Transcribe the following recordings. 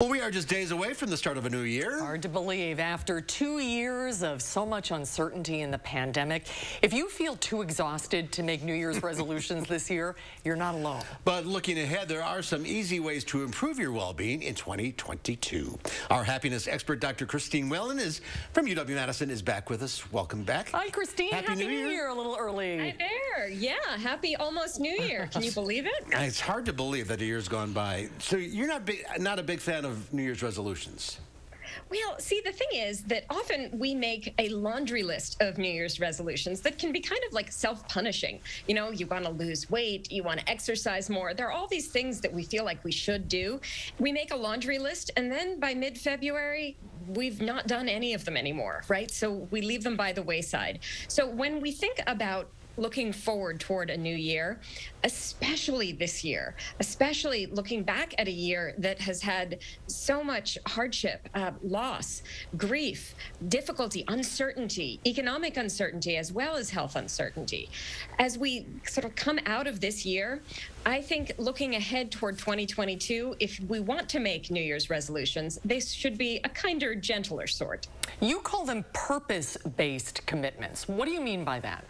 Well, we are just days away from the start of a new year. Hard to believe after 2 years of so much uncertainty in the pandemic. If you feel too exhausted to make New Year's resolutions this year, you're not alone. But looking ahead, there are some easy ways to improve your well-being in 2022. Our happiness expert, Dr. Christine Whelan, is from UW-Madison, is back with us. Welcome back. Hi, Christine. Happy New Year a little early. Hi there. Yeah, happy almost New Year. Can you believe it? It's hard to believe that a year's gone by. So you're not a big fan of New Year's resolutions? Well, see, the thing is that often we make a laundry list of New Year's resolutions that can be kind of like self-punishing. You know, you want to lose weight, you want to exercise more. There are all these things that we feel like we should do. We make a laundry list, and then by mid-February, we've not done any of them anymore, right? So we leave them by the wayside. So when we think about looking forward toward a new year, especially this year, especially looking back at a year that has had so much hardship, loss, grief, difficulty, uncertainty, economic uncertainty, as well as health uncertainty. As we sort of come out of this year, I think looking ahead toward 2022, if we want to make New Year's resolutions, they should be a kinder, gentler sort. You call them purpose-based commitments. What do you mean by that?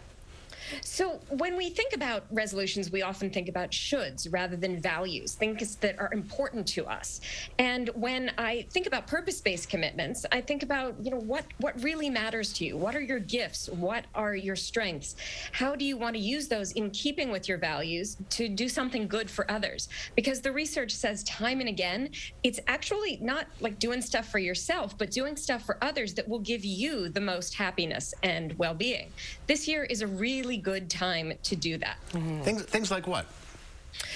So when we think about resolutions, we often think about shoulds rather than values, things that are important to us. And when I think about purpose-based commitments, I think about, you know, what really matters to you? What are your gifts? What are your strengths? How do you want to use those in keeping with your values to do something good for others? Because the research says time and again, it's actually not like doing stuff for yourself, but doing stuff for others that will give you the most happiness and well-being. This year is a really good time to do that. Mm-hmm. Things like what?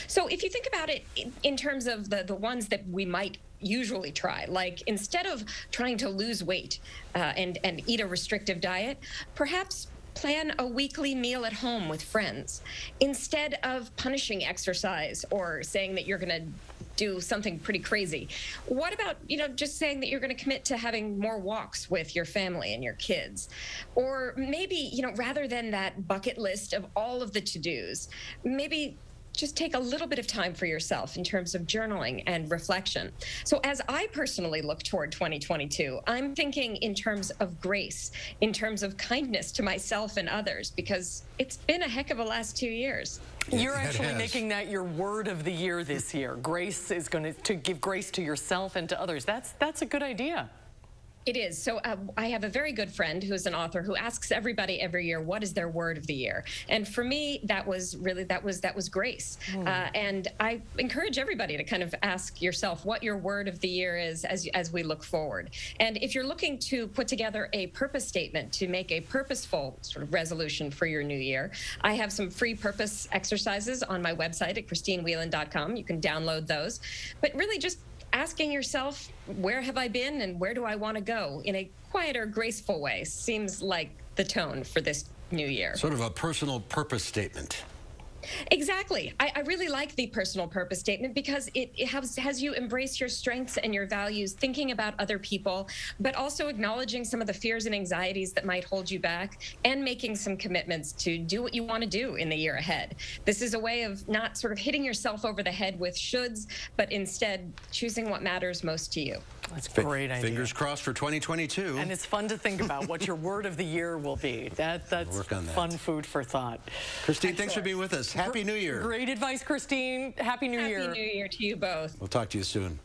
So if you think about it in terms of the ones that we might usually try, like instead of trying to lose weight and eat a restrictive diet, perhaps plan a weekly meal at home with friends instead of punishing exercise or saying that you're going to do something pretty crazy. What about, you know, just saying that you're going to commit to having more walks with your family and your kids? Or maybe, you know, rather than that bucket list of all of the to-dos, maybe just take a little bit of time for yourself in terms of journaling and reflection. So as I personally look toward 2022, I'm thinking in terms of grace, in terms of kindness to myself and others, because it's been a heck of a last 2 years. You're actually making that your word of the year this year. Grace is going to give grace to yourself and to others. That's a good idea. It is. So I have a very good friend who's an author who asks everybody every year, what is their word of the year? And for me, that was grace. And I encourage everybody to kind of ask yourself what your word of the year is as we look forward. And if you're looking to put together a purpose statement to make a purposeful sort of resolution for your new year, I have some free purpose exercises on my website at christinewhelan.com. You can download those. But really just asking yourself, where have I been and where do I want to go in a quieter, graceful way seems like the tone for this new year. Sort of a personal purpose statement. Exactly. I really like the personal purpose statement because it has you embrace your strengths and your values, thinking about other people, but also acknowledging some of the fears and anxieties that might hold you back and making some commitments to do what you want to do in the year ahead. This is a way of not sort of hitting yourself over the head with shoulds, but instead choosing what matters most to you. That's a great idea. Fingers crossed for 2022. And it's fun to think about what your word of the year will be. That's fun food for thought. Christine, thanks for being with us. Happy New Year. Great advice, Christine. Happy New Year. Happy New Year to you both. We'll talk to you soon.